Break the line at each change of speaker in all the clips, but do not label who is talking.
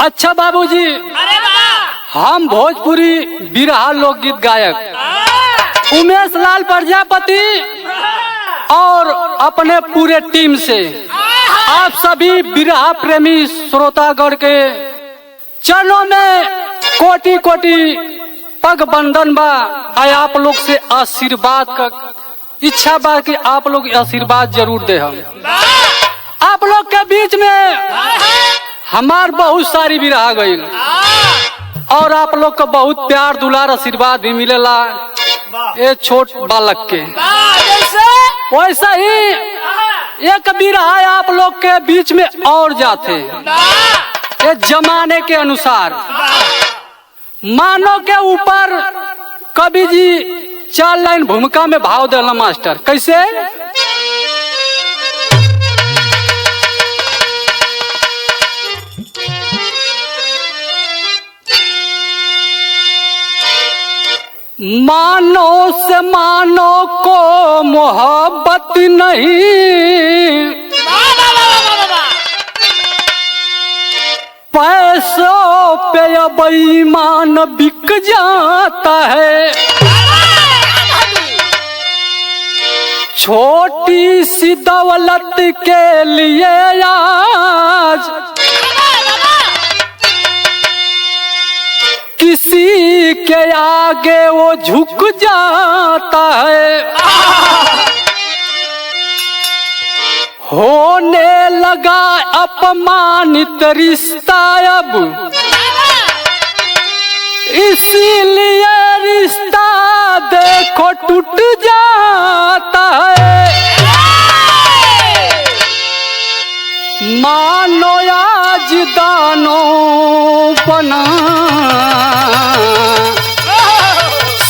अच्छा बाबूजी,
अरे वाह,
हम भोजपुरी बिरहा लोकगीत गायक उमेश लाल प्रजापति और अपने पूरे टीम से आप सभी बिरहा प्रेमी श्रोतागण के चरणों में कोटि कोटि पग बंदन बा। आय आप लोग से आशीर्वाद का इच्छा बा कि आप लोग आशीर्वाद जरूर दे। हम आप लोग के बीच में हमार बहुत सारी बिरहा गई और आप लोग का बहुत प्यार दुलार आशीर्वाद भी मिलेला ये छोट बालक के। वैसा ही एक बिरहा आप लोग के बीच में और जाते ये जमाने के अनुसार मानव के ऊपर कवि जी 4 लाइन भूमिका में भाव देला मास्टर। कैसे? मानो से मानो को मोहब्बत नहीं, पैसों पे बेईमान बिक जाता है। छोटी सी दौलत के लिए आज किसी के आगे वो झुक जाता है। होने लगा अपमानित रिश्ता अब, इसीलिए रिश्ता देखो टूट जाता है। मानो आज दानों बना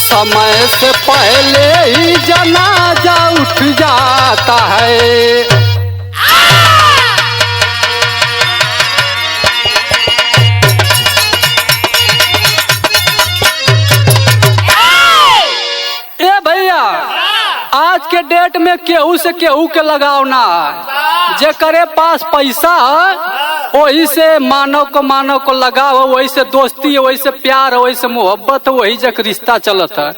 समय से पहले ही जनाजा उठ जाता है। आज के डेट में केहू से केहू के लगाव ना है। जे करे पास पैसा है वही से मानव को लगाव, वही से दोस्ती है, वही से प्यार है, वही से मोहब्बत है, वही जक रिश्ता चलत है।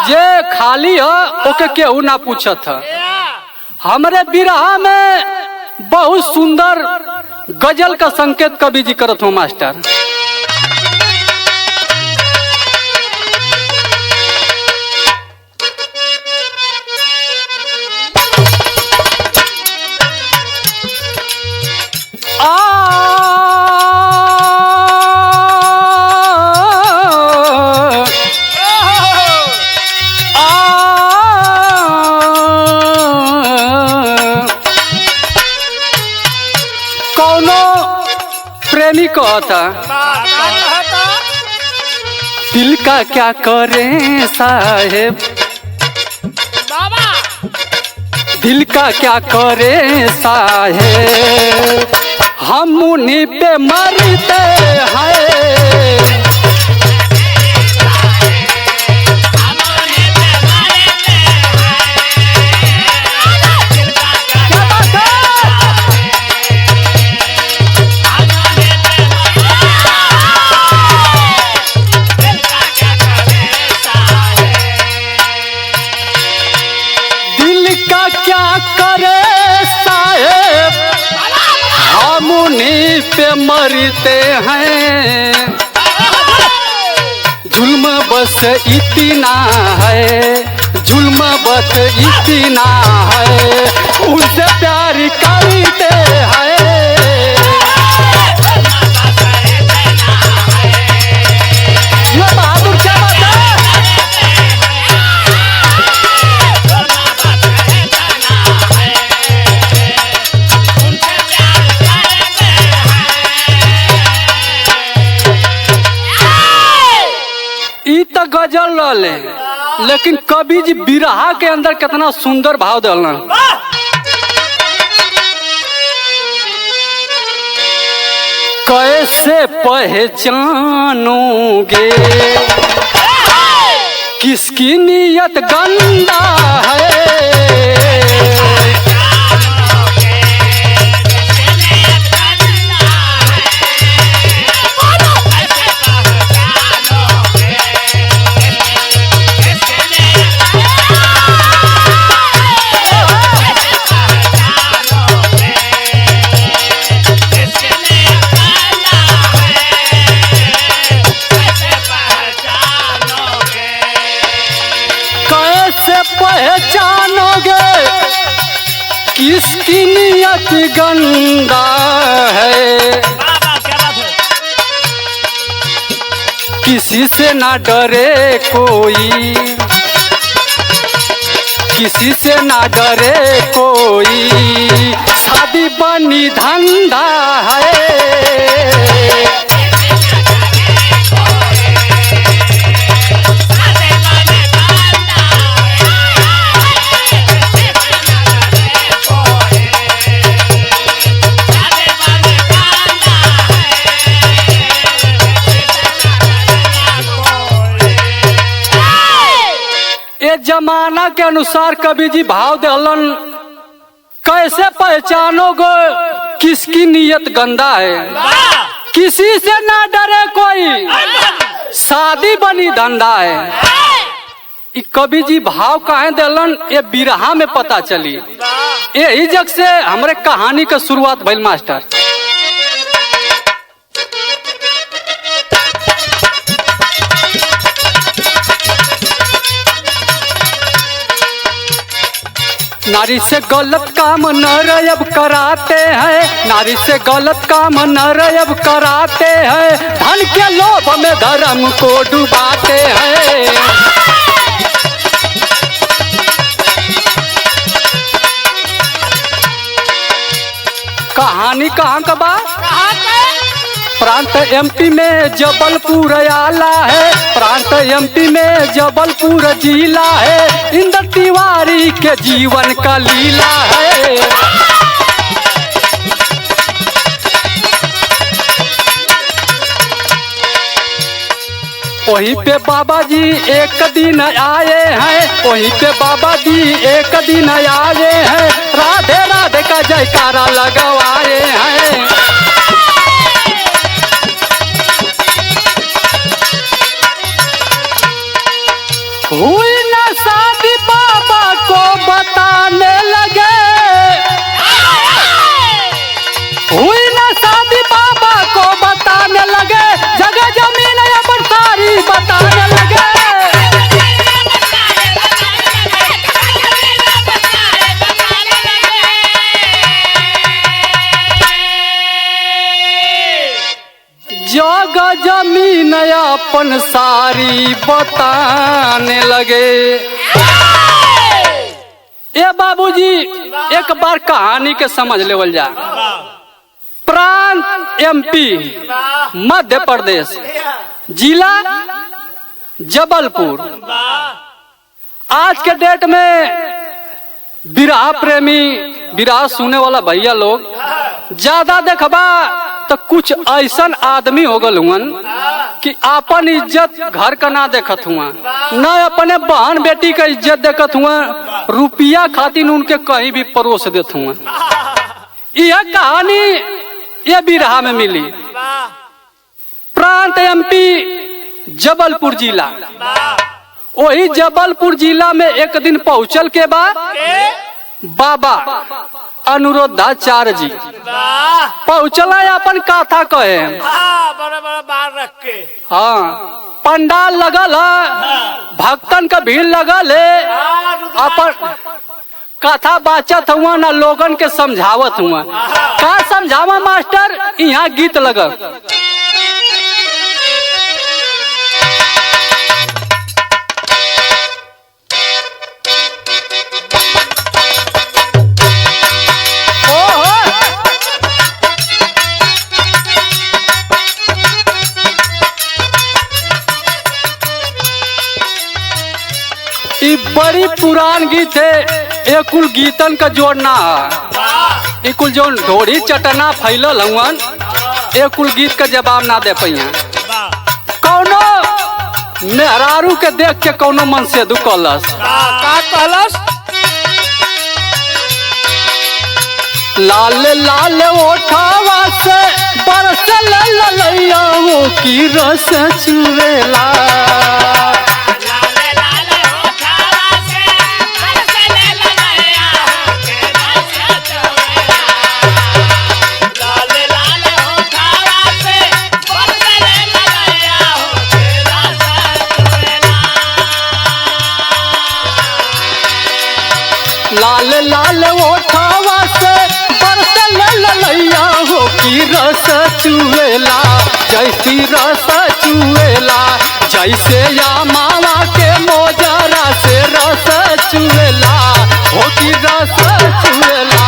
जे खाली है ओके केहू ना पूछत है। हमरे बिरहा में बहुत सुंदर गजल का संकेत कवि जी करत हो मास्टर। प्रेमी कहता दिल का क्या करें साहेब, दिल का क्या करें साहेब, हम उन्हीं पे मरते हैं। पे मरते हैं, जुल्म बस इतना है, जुल्म बस इतना है, उनसे प्यार करते हैं। ये बहादुर क्या बात है? गजल ले, लेकिन कवि जी बिरहा के अंदर कितना सुंदर भाव डालना। कैसे पहचानोगे किसकी नीयत गंदा है, किसकी नियत गंदा है, किसी से ना डरे कोई, किसी से ना डरे कोई, शादी बनी धंधा है। ये जमाना के अनुसार कवि जी भाव दहलन, कैसे पहचानोगे किसकी नियत गंदा है, किसी से ना डरे कोई, शादी बनी धंधा है। कवि जी भाव काहे दहलन ये बिरहा में पता चली। यही जग से हमरे कहानी के शुरुआत भइल मास्टर। नारी से गलत काम नर अब कराते हैं, नारी से गलत काम नर अब कराते हैं, धन के लोभ में धर्म को डुबाते हैं। कहानी कहाँ का बा? प्रांत एमपी में जबलपुर आला है, प्रांत एमपी में जबलपुर जिला है, इंद्र तिवारी के जीवन का लीला है। वहीं पे बाबा जी एक दिन आए हैं, वहीं पे बाबा जी एक दिन आए हैं, राधे राधे का जयकारा लगवाए हैं। हुई न शादी बाबा को बताने लगे, हुई न शादी बाबा को बताने लगे, जगह जमीन अपन सारी बताने लगे। जगह जमीन अपन सारी बताने लगे। ए बाबूजी एक बार कहानी के समझ लेवल जा। प्रांत एमपी मध्य प्रदेश, जिला जबलपुर। आज के डेट में बिरहा प्रेमी, बिरहा सुने वाला भैया लोग ज्यादा देखबा तो कुछ ऐसा आदमी हो गल हुआ कि अपन इज्जत घर का ना देखत हुआ, न अपने बहन बेटी का इज्जत देखत हुआ, रुपया खातिर उनके कहीं भी परोस देत हुआ। यह कहानी ये बिरहा में मिली। प्रांत एमपी जबलपुर जिला, वही जबलपुर जिला में एक दिन पहुंचल के बाद बाबा अनुरुद्धाचार्य जी पहुंचला अपन कथा कहे।
बड़ा बड़ा बार रख के
हाँ, पंडाल लगल है, भक्तन का भीड़ लगल है, अपन कथा बाचत हुआ ना, लोगन के समझावत हुआ। का समझावा मास्टर? यहाँ गीत लगल। ये बड़ी पुरान गीत है, एक कुल गीतन का जोड़ना है, एक कुल जो ढोड़ी चटना फैलल हुआ, एक कुल गीत का जवाब ना दे पैया। कौनो मेहरारू के देख के कौनो मन से दुखलस, का कहलस? लाल लाल ओठावा से बरसल ललैया की रस चुरेला। लाल लाल ओठावा से जैसी रस चुएला, जैसे या मावा के मोजरा से रस चुएला, हो की रस चुएला।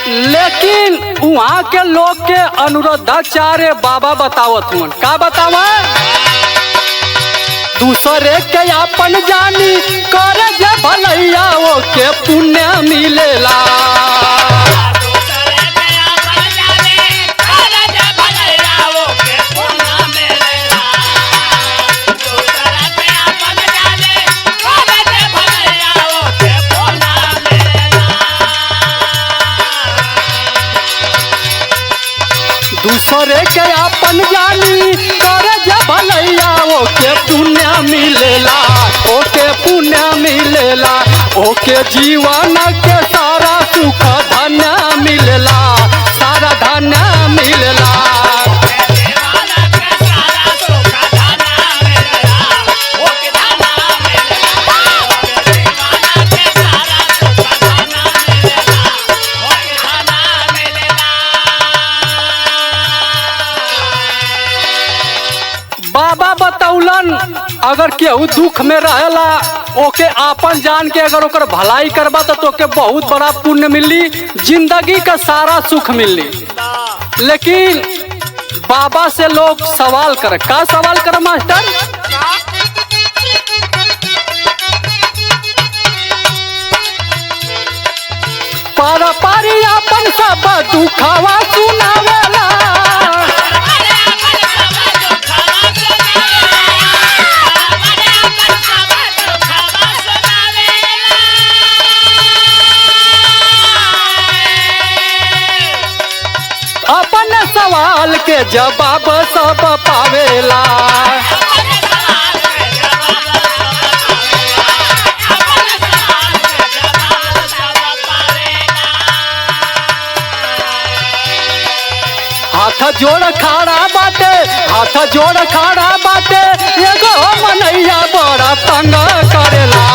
लेकिन वहाँ के लोग के अनुरोधाचार्य बाबा बतावत हुन का बतावा, दूसरे के अपन जानी कर जे भलैया वो के पुण्य मिलेला। दूसरे के अपन जानी करे जे भलैया ओके पुण्य मिलेला, ओके पुण्य मिलेला, ओके जीवन के सारा सुख धन्य मिलेला, सारा धन्य मिलेला। बाबा बतौलन अगर केहू दुख में रहेला ओके आपन जान के अगर ओकर भलाई करबा तो तोके बहुत बड़ा पुण्य मिली, जिंदगी का सारा सुख मिली। लेकिन बाबा से लोग सवाल कर, का सवाल कर मास्टर, पारा पारी अपन सब दुखावा सुनावेला, अपन सवाल के जवाब सब पावेला। हाथ जोड़ खड़ा बाटे, हाथ जोड़ खड़ा बाटे, एगो मनैया बड़ा तंग करेला।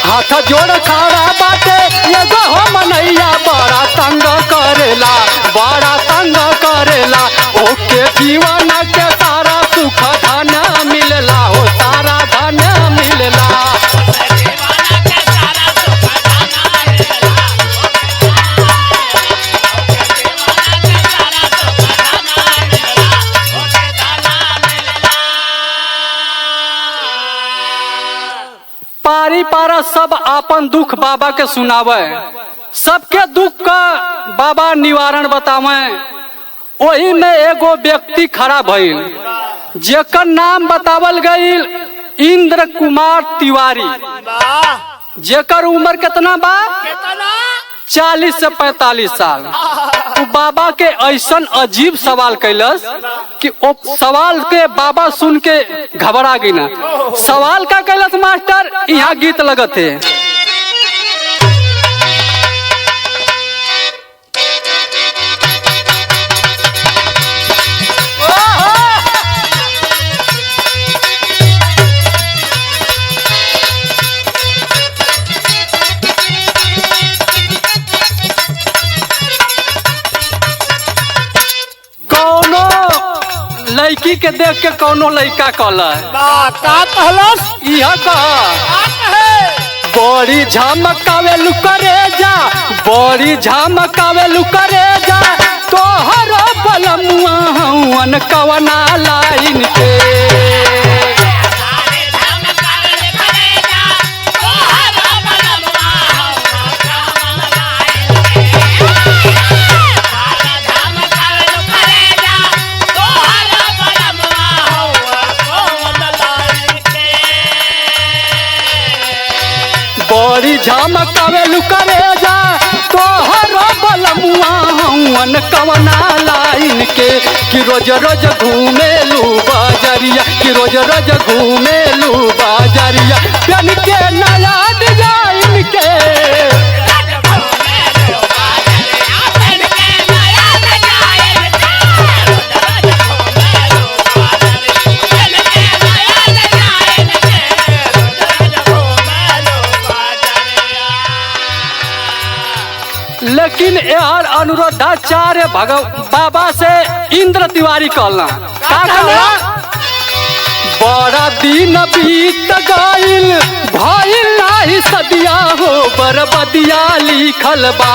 हाथ जोड़ खड़ा बाटे, एगो मनैया बड़ा तंग करेला, बड़ा तंग करेला, ओके जीवन के सारा सुख धन्य मिलेला, हो सारा धन्य मिलेला। पारी पारा सब आपन दुख बाबा के सुनावे, सबके दुख का बाबा निवारण बतावे। वही में एगो व्यक्ति खड़ा भइल जेकर नाम बतावल गईल इंद्र कुमार तिवारी, जेकर उम्र कितना बा, 40 से 45 साल। तो बाबा के ऐसा अजीब सवाल कैलस कि ओ सवाल के बाबा सुन के घबरा गई ना। सवाल का कैलस मास्टर, यहाँ गीत लगत है, लड़की के देख के कौनो लड़का कहलस, यह बड़ी झमकावे लुकरे जा, बड़ी झमकावे लुकरे जा, तोहर बलमुआ हवन कवना लाइन के। बड़ी झमकावे लुकरे जा, तोहर बलमुआ हवन कवना लाई कि रोज रोज घूमेलू बाजरिया, कि रोज रोज घूमेलू बाजरिया, प्यान के नया डिजाइन के। लेकिन यार अनुरोधाचार्य बाबा से इंद्र तिवारी कहला का कहला, बड़ा दिन बीत गइल भइल नाही सदिया हो बरबदिया लिखल बा।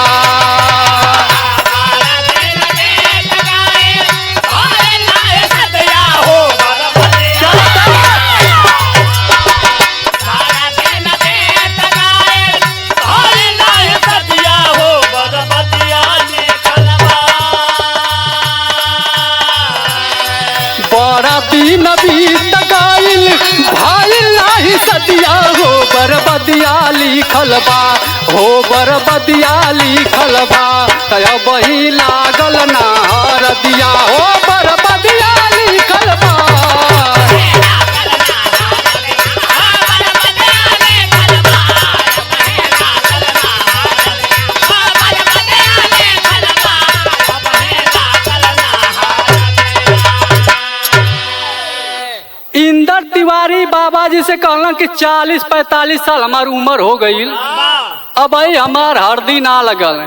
दिन बीत गइल भइल नाही सदिया हो बरबदिया लिखल बा, हो बरबदिया लिखल बा, तय बही लागल ना हरदिया हो बरबदिया लिखल बा। इंदर तिवारी बाबा जी से कहला कि 40-45 साल हमार उम्र हो गई, अब हमार हरदी ना लगल,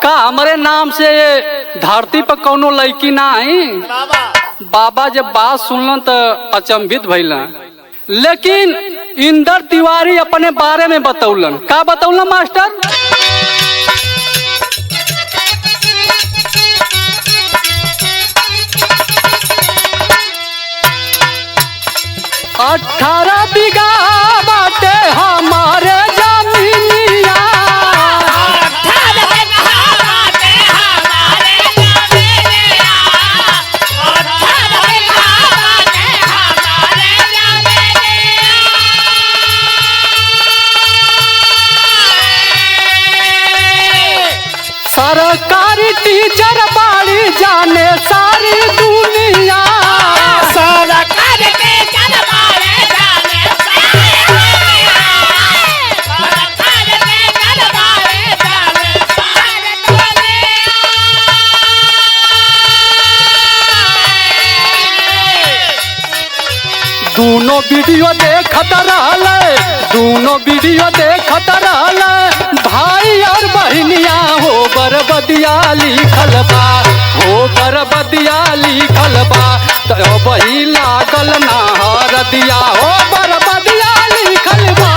का हमारे नाम से धरती पर कोनो लड़की ना आई। बाबा जब बात सुनलन तो अचंभित भइलन, लेकिन इंदर तिवारी अपने बारे में बतौलन, का बतौलन मास्टर। 18 बीघा बाटे हमारे जमीनिया, सरकारी टीचर बाड़ी जाने सारी दुनिया, दोनों वीडियो देखत रहले, दोनों वीडियो देखत रहले, भाई और बहनिया हो बरबदिया लिखल बा, हो बरबदिया लिखल बा, तो बही लागल ना हरदिया हो बरबदिया लिखल बा।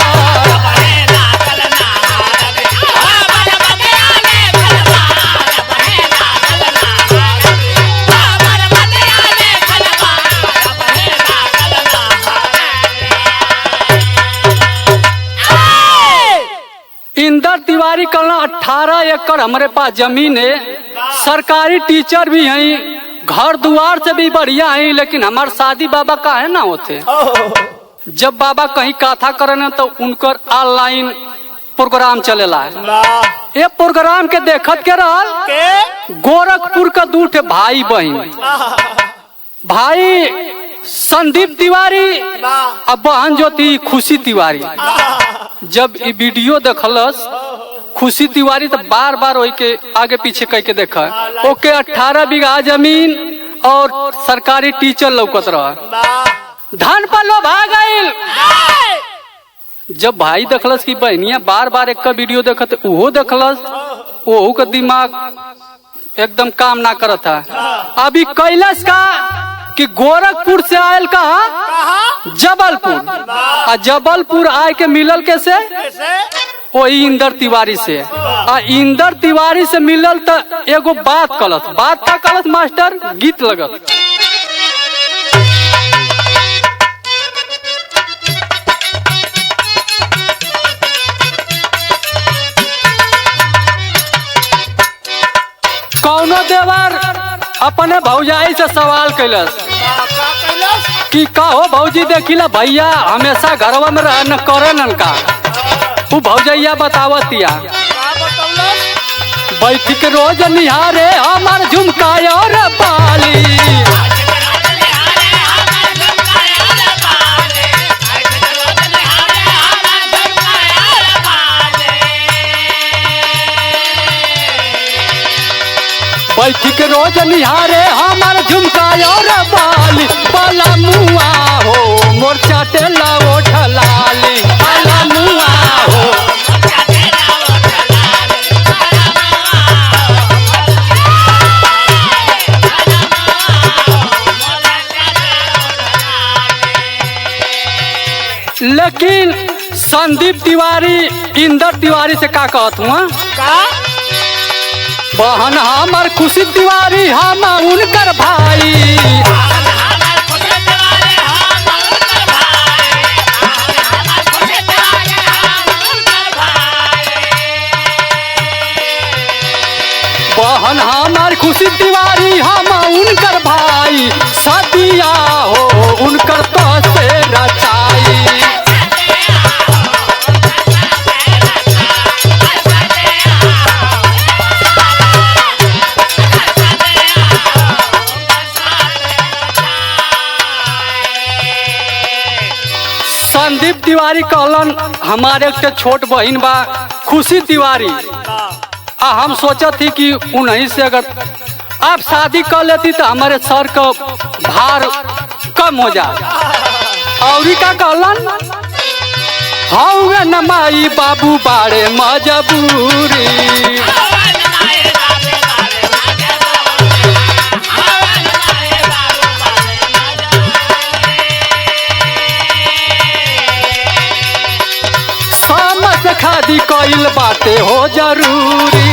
इंदर तिवारी कहना 18 एकड़ हमारे पास जमीन है, सरकारी टीचर भी हैं, घर दुआर से भी बढ़िया है, लेकिन हमार शादी बाबा का है ना होते। जब बाबा कहीं कथा करे तो उनकर ऑनलाइन प्रोग्राम चलेला है, ये प्रोग्राम के देखत के रहल गोरखपुर का 2 ठे भाई बहन, भाई संदीप तिवारी और बहन जो थी खुशी तिवारी। जब ये वीडियो देखलस खुशी तिवारी तो बार बार वही के आगे पीछे कह के देखा, ओके 18 बीघा जमीन और सरकारी टीचर लौकत रहा, धन पर लोभ आ गइल। जब भाई देखलस कि बहनिया बार बार एक का वीडियो देखत, वो देखलस, वो का दिमाग एकदम काम ना करत था। अभी कैलाश का कि गोरखपुर से आयल कहा जबलपुर, आ जबलपुर आए के मिलल कैसे, वही इंदर तिवारी से। आ इंदर तिवारी से मिलल तो एगो बात कलस, बात का कलस मास्टर, गीत लगत। कौनो देवर अपने भौजाई से सवाल कैलस कि कहो भौजी देखिला भैया हमेशा घरवा में रहन करे न का। वो भौजैया बतावतिया बैठ के रोज निहारे हमार झुमका और बाली। बैठ के रोज निहारे हमार झुमका और बाली। बाला मुआ हो मोर चाटेला ओठ लाली। बाला मुआ हो लेकिन संदीप तिवारी इंदर तिवारी से का कहत हुआ बहन हमार खुशी तिवारी हम उनकर भाई। बहन हमार खुशी तिवारी हम उनकर भाई। सदिया हो उनकर तो से रचाई। संदीप तिवारी कहलन हमारे एक छोट बहन बा खुशी तिवारी। हम सोचत थी कि उन्हीं से अगर आप शादी कर लेती तो हमारे सर का भार कम हो जाए। और का कहलन हवे न माई बाबू बाड़े मजबूरी। खादी कइल बाटे हो जरूरी।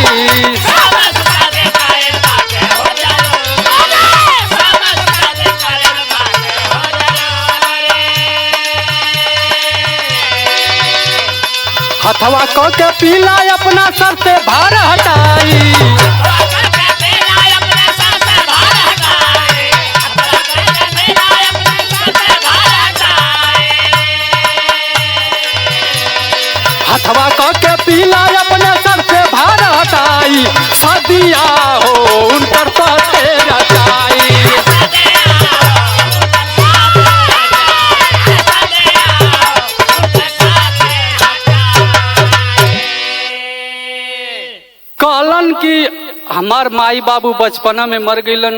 हथवा क के पीला अपना सर से भार हटाई। हथवा क के पीला अपने सर से भार हटाई। सदिया हो उनकर पते रचाई। कहलन कि हमार माई बाबू बचपना में मर गईलन।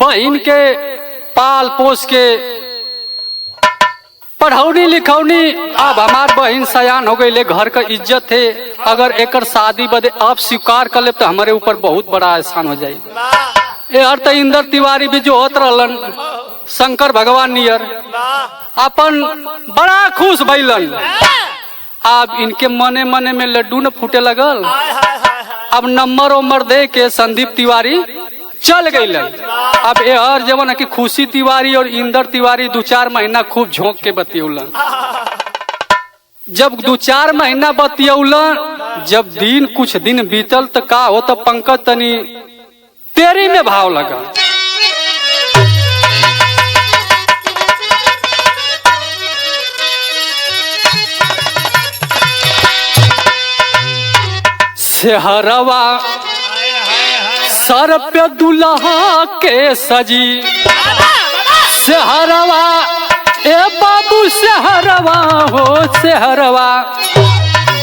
बहन के पाल पोस के पढ़ौनी लिखौनी अब हमार बहन सयान हो गई। घर का इज्जत है अगर एकर शादी बदे अब स्वीकार कर ले तो हमारे ऊपर बहुत बड़ा एहसान हो जाये। ये अर्थ इंदर तिवारी भी जो होत रहलन शंकर भगवान नियर अपन बड़ा खुश भइलन। अब इनके मने मने में लड्डू न फूटे लगल। अब नंबर उम्र दे के संदीप तिवारी चल गई। अब ये हर जवन है कि खुशी तिवारी और इंदर तिवारी 2-4 महीना खूब झोंक के बतियौलन। जब 2-4 महीना बतियौलन जब दिन कुछ दिन बीतल तो का हो तो पंकज तनी तेरी में भाव लगा। सेहरवा सर पे दुल्हा के सजी। सेहरवा ए बाबू सेहरवा हो सेहरवा।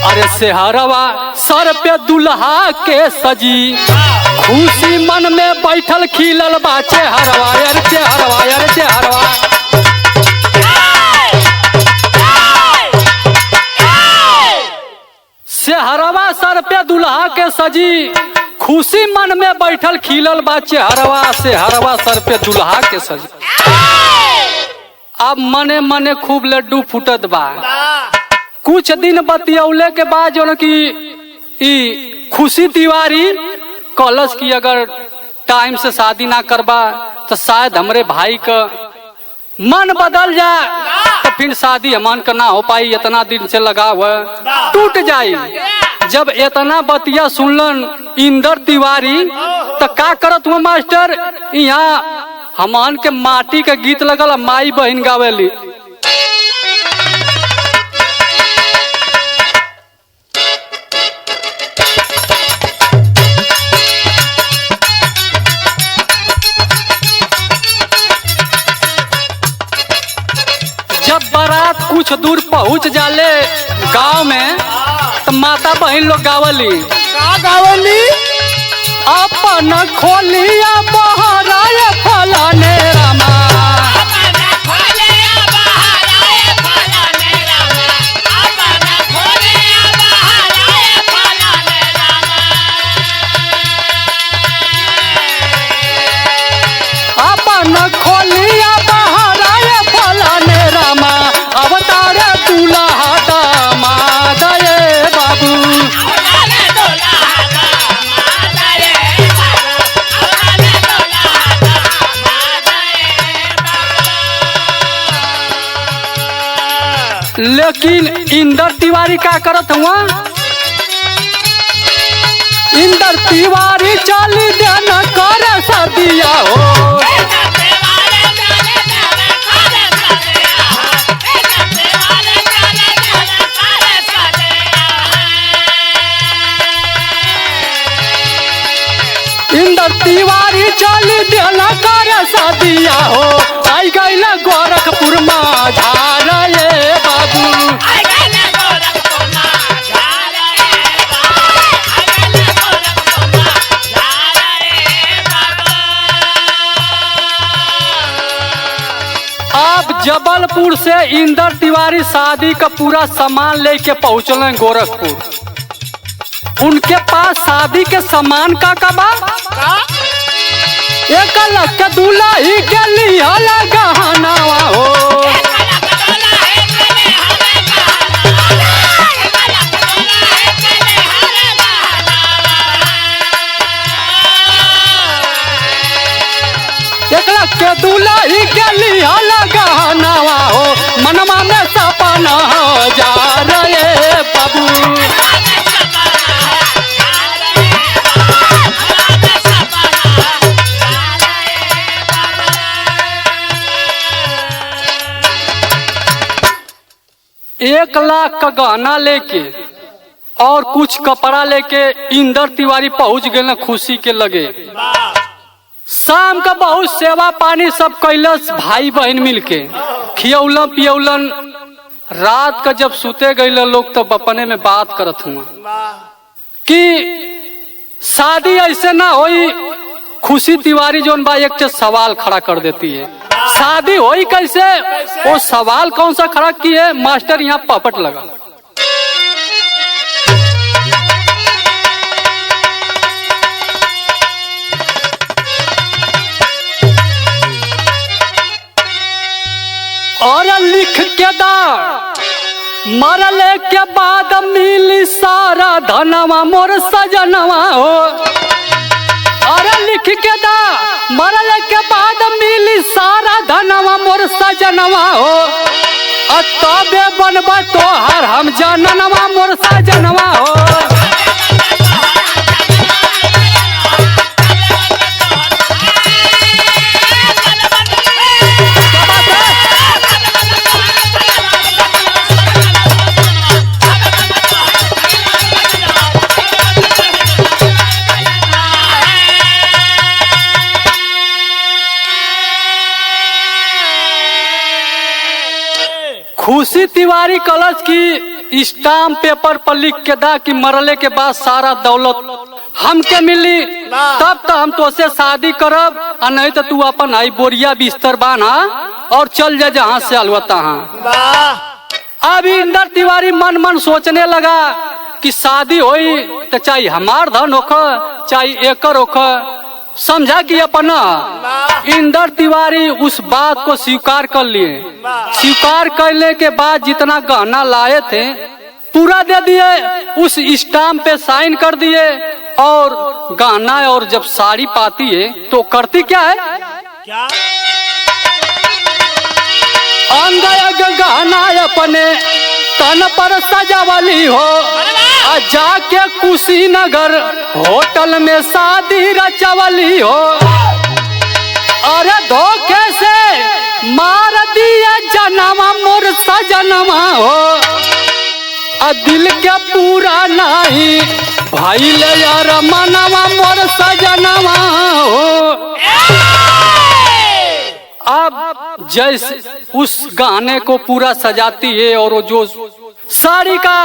अरे सेहरवा सर पे दुल्हा के सजी। खुशी मन में बैठल खिलल बा चेहरवा। अरे चेहरवा अरे चेहरवा। सेहरवा सर पे दुल्हा के सजी। खुशी मन में बैठल खिलल बा चेहरवा। सेहरवा सर पे दुल्हा के सजी। अब मने मने खूब लड्डू फूटत बा। कुछ दिन बतियौले के बाद जो कि ई खुशी तिवारी कॉलेज की अगर टाइम से शादी ना करबा तो शायद हमरे भाई का मन बदल जा तो फिर शादी हमान का ना हो पाई। इतना दिन से लगा हुआ टूट जाई। जब इतना बतिया सुनलन इंदर तिवारी तो का करत हुआ मास्टर यहाँ हमान के माटी का गीत लगल माई बहन गावेली। कुछ दूर पहुंच जाले गांव में तो माता बहन लोग गावली
का गावली
अपन खोलिया बहराए फलाने रामा। अपन खोलिया बहराए फलाने रामा अवतार दूल्हा दामाद ये बाबू। लेकिन इंदर तिवारी का करत हुआ इंदर तिवारी चाली देना कर सदिया हो। इंदर तिवारी चाली देना कर सदिया हो। आई गई गोरखपुर माझार ये बाबू। अब जबलपुर से इंदर तिवारी शादी का पूरा सामान लेके पहुंचल गोरखपुर। उनके पास शादी के सामान का बा एक लाख दुल्ही के लिहल गहना हो। एक लाख के दुल्ही के लिहल गहना हो। मनवा में सपना जा रहे बाबू। एक लाख का गहना लेके और कुछ कपड़ा लेके इंदर तिवारी पहुंच गए खुशी के लगे। शाम का बहुत सेवा पानी सब कैलस भाई बहन मिलके खियौलन पियौलन। रात का जब सुते गए लोग तो अपने में बात करत हुआ कि शादी ऐसे ना होई। खुशी तिवारी जोन बा एक सवाल खड़ा कर देती है, शादी होई कैसे? वो सवाल कौन सा खड़ा की है? मास्टर यहाँ पपट लगा। और लिख के दा मरले के बाद मिली सारा धनवा मोर सजनवा हो। अरे लिख के दा मरले के बाद मिली सारा धनवा मोर सजनवा हो। तबे बनबा तोहार हम जननवा मोर सजनवा हो। खुशी तिवारी कलश की स्टाम्प पेपर पर लिख के दा कि मरले के बाद सारा दौलत हमके मिली तब तो हम तो से शादी करब, और नहीं तो तू अपन आई बोरिया बिस्तर बांधा और चल जा जहाँ से अलवता। अब इंदर तिवारी मन मन सोचने लगा कि शादी होई तो चाहे हमार धन होख चाहे एकर होख। समझा कि अपना इंदर तिवारी उस बात को स्वीकार कर लिए। स्वीकार करने के बाद जितना गहना लाए थे पूरा दे दिए, उस स्टाम्प पे साइन कर दिए। और गहना और जब साड़ी पाती है तो करती क्या है?
क्या
गहना अपने तन पर सजावली हो। जाके कुशीनगर होटल में शादी रचवली हो। अरे धोखे से मार दिया जनवा मोर सजनवा हो। दिल के पूरा नहीं भाई ले यार मनवा मोर सजनवा हो। अब जैसे उस गाने को पूरा सजाती है और वो जो साड़ी का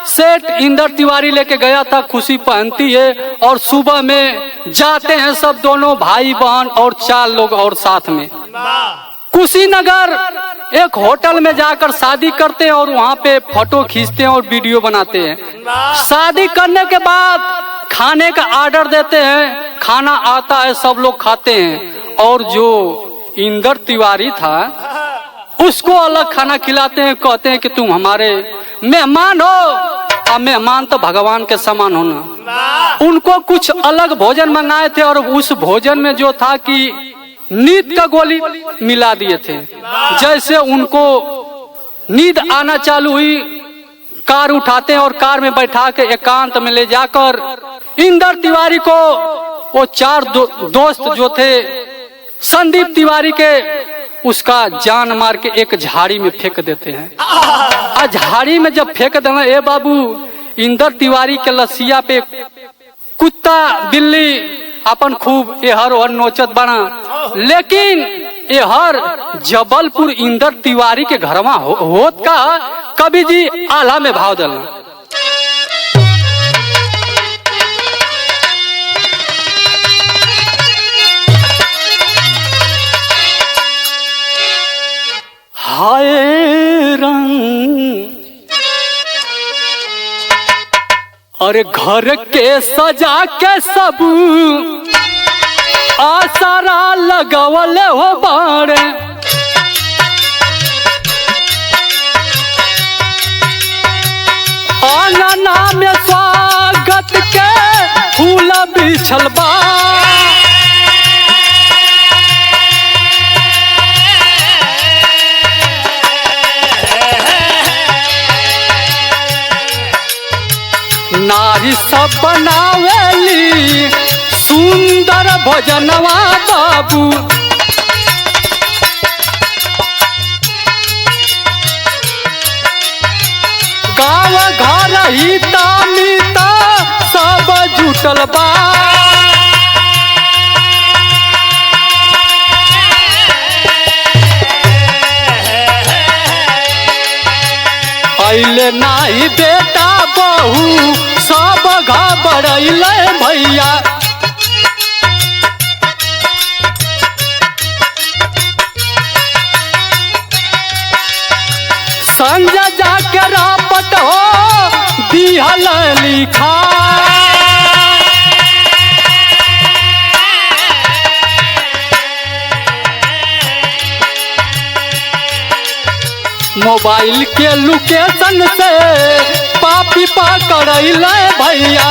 सेट इंदर तिवारी लेके गया था खुशी पहनती है और सुबह में जाते हैं सब दोनों भाई बहन और 4 लोग और साथ में कुशीनगर एक होटल में जाकर शादी करते हैं और वहाँ पे फोटो खींचते हैं और वीडियो बनाते हैं। शादी करने के बाद खाने का ऑर्डर देते हैं, खाना आता है, सब लोग खाते हैं और जो इंदर तिवारी था उसको अलग खाना खिलाते हैं, कहते हैं कि तुम हमारे मेहमान हो। अब मेहमान तो भगवान के समान होना। उनको कुछ अलग भोजन मंगाए थे और उस भोजन में जो था कि नींद का गोली मिला दिए थे। जैसे उनको नींद आना चालू हुई, कार उठाते हैं और कार में बैठा के एकांत में ले जाकर इंदर तिवारी को वो 4 दोस्त जो थे संदीप तिवारी के उसका जान मार के एक झाड़ी में फेंक देते हैं। झाड़ी में जब फेंक देना, ए बाबू, इंदर तिवारी के लसिया पे कुत्ता बिल्ली अपन खूब एहर ओहर नोचत बना, लेकिन एहर जबलपुर इंदर तिवारी के घरवा होत का कवि जी आल्हा में भाव देना। हाय रंग अरे घर के सजा के सब आसारा लगावले हो बाड़े, आंगना में स्वागत के फूल बिछल बा। नारी सब बनावेली सुंदर भोजनवा बाबू, गाँव घर हिता मीता सब जुटल बा। अइले नाही बेटा बहू सब घबरैले भैया, संजय जाके रापट हो दिहल लिखा। मोबाइल के लोकेशन से पापी पकड़ैले भैया,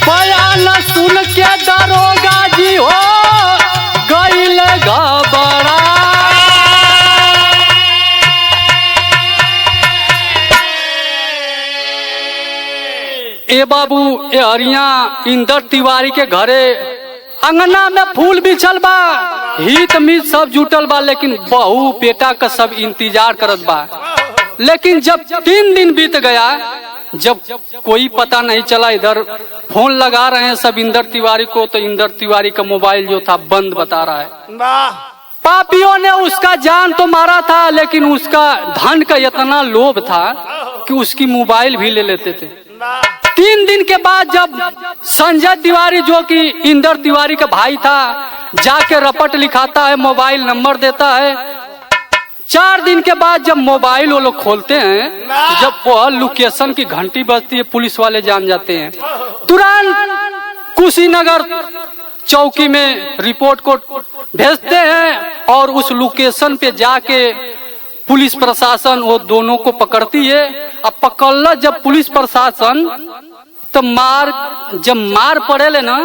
बयान सुन के दरोगा जी हो गइल घबरा। ए बाबू, ए हरिया इंदर तिवारी के घरे अंगना में फूल बिछल बा, हित मित सब जुटल बा, लेकिन बहू बेटा का सब इंतजार करत बा। लेकिन जब 3 दिन बीत गया, जब कोई पता नहीं चला, इधर फोन लगा रहे हैं सब इंदर तिवारी को, तो इंदर तिवारी का मोबाइल जो था बंद बता रहा है। पापियों ने उसका जान तो मारा था, लेकिन उसका धन का इतना लोभ था कि उसकी मोबाइल भी ले लेते थे। 3 दिन के बाद जब संजय तिवारी जो कि इंदर तिवारी का भाई था जाके रपट लिखाता है, मोबाइल नंबर देता है, 4 दिन के बाद जब मोबाइल वो लोग खोलते हैं, जब वह लोकेशन की घंटी बजती है, पुलिस वाले जान जाते हैं। तुरंत कुशीनगर चौकी में रिपोर्ट को भेजते हैं और उस लोकेशन पे जाके पुलिस प्रशासन वो दोनों को पकड़ती है। अब पकड़ला जब पुलिस प्रशासन, तो जब मार पड़े ना,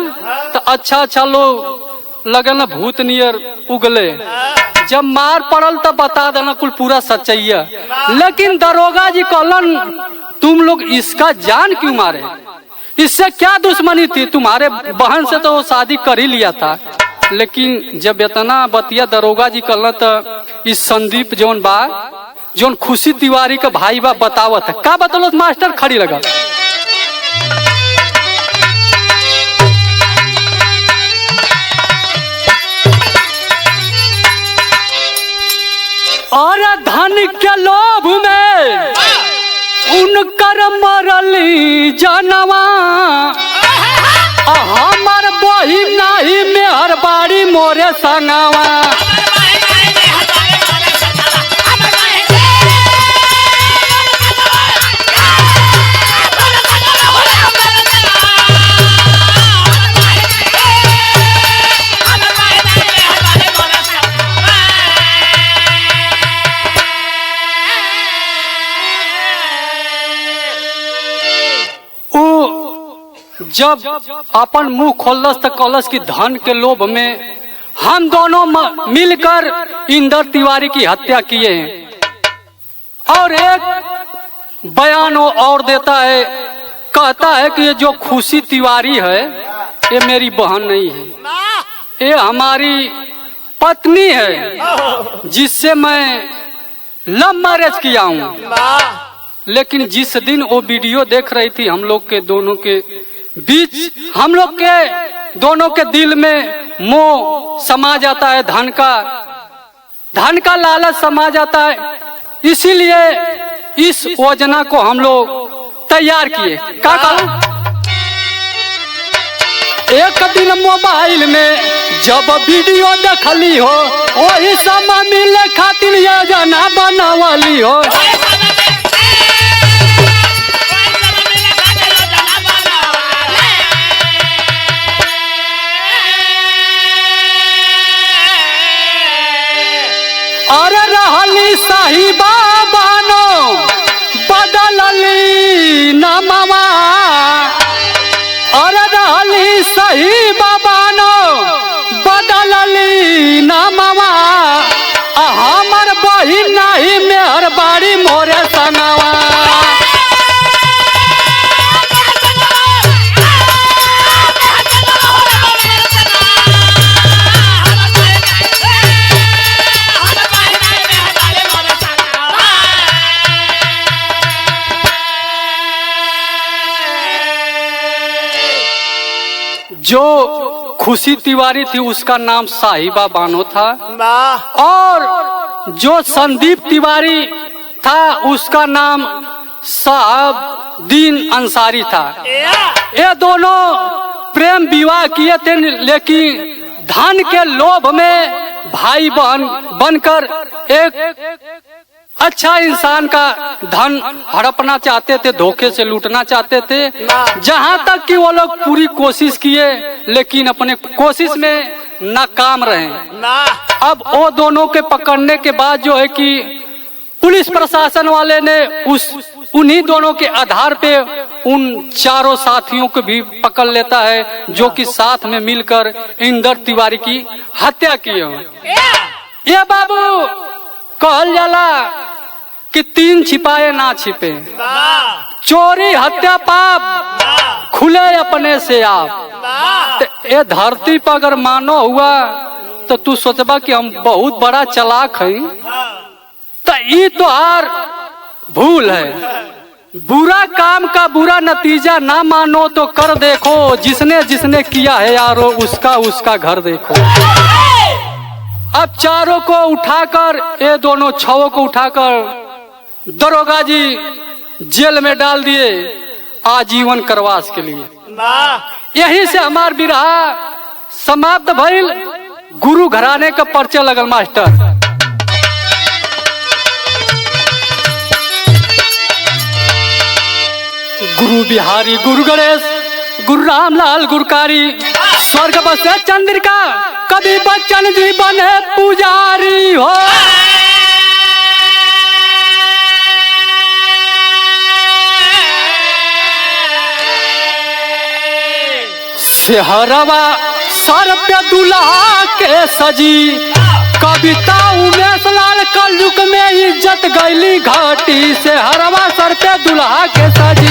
तो अच्छा लोग लगे ना भूत नियर उगले। जब मार पड़ल तब बता देना कुल पूरा सच्चाई। लेकिन दरोगा जी कहलन, तुम लोग इसका जान क्यों मारे, इससे क्या दुश्मनी थी, तुम्हारे बहन से तो वो शादी कर ही लिया था। लेकिन जब इतना बतिया दरोगा जी कहलन, तो इस संदीप जोन बा, जोन खुशी तिवारी का भाई बा, बतावत है का बतौलत मास्टर खड़ी लगा। के लोभ में उनकर मरली जनवा, हमर बहिन नाही मेहर बाड़ी मोरे संगवा। जब अपन मुंह खोलस तो कलस की धन के लोभ में हम दोनों मिलकर इंदर तिवारी की हत्या किए हैं। और एक बयान और देता है, कहता है कि ये जो खुशी तिवारी है ये मेरी बहन नहीं है, ये हमारी पत्नी है जिससे मैं लव मैरिज किया हूँ। लेकिन जिस दिन वो वीडियो देख रही थी हम लोग के दोनों के बीच, हम लोग के दोनों के दिल में मोह समा जाता है, धन का लालच समा जाता है। इसीलिए इस योजना को हम लोग तैयार किए। क्या कहा? एक दिन मोबाइल में जब वीडियो देखली हो, वही समय मिले खातिर योजना बनावली हो। अरे रहली साहिबा बानो बदलली नमवा, अरे रहली साहिबा बानो बदलली नमवा, हमर बहिन नाही मेहर बाड़ी मोरे संगवा। जो खुशी तिवारी थी उसका नाम साहिबा बानो था, और जो संदीप तिवारी था उसका नाम साहब दीन अंसारी था। ये दोनों प्रेम विवाह किए थे, लेकिन धन के लोभ में भाई बहन बनकर एक अच्छा इंसान का धन हड़पना चाहते थे, धोखे से लूटना चाहते थे। जहां तक कि वो लोग पूरी कोशिश किए लेकिन अपने कोशिश में नाकाम रहे। अब वो दोनों के पकड़ने के बाद जो है कि पुलिस प्रशासन वाले ने उन्हीं दोनों के आधार पे उन चारों साथियों को भी पकड़ लेता है जो कि साथ में मिलकर इंदर तिवारी की हत्या किए। ये बाबू कहल जाला कि तीन छिपाए ना छिपे, चोरी हत्या पाप खुले अपने से आप। ये धरती पर अगर मानो हुआ तो तू सोचबा कि हम बहुत बड़ा चालाक हैं, तो ये तो हार भूल है। बुरा काम का बुरा नतीजा ना मानो तो कर देखो, जिसने जिसने किया है यारो उसका उसका घर देखो। अब चारों को उठाकर, ये दोनों छवों को उठाकर दरोगा जी जेल में डाल दिए आजीवन करवास के लिए। यहीं से हमार बिरहा समाप्त भइल। गुरु घराने का पर्चा लगल मास्टर। गुरु बिहारी, गुरु गणेश, गुरु रामलाल गुरकारी, स्वर्ग बसे चंद्रिका, कभी बच्चन जी बने पुजारी हो। सेहरवा सर पे दुल्हा के सजी, कविता उमेश लाल कलयुग में इज्जत गईली घाटी। सेहरवा सर पे दुल्हा के सजी।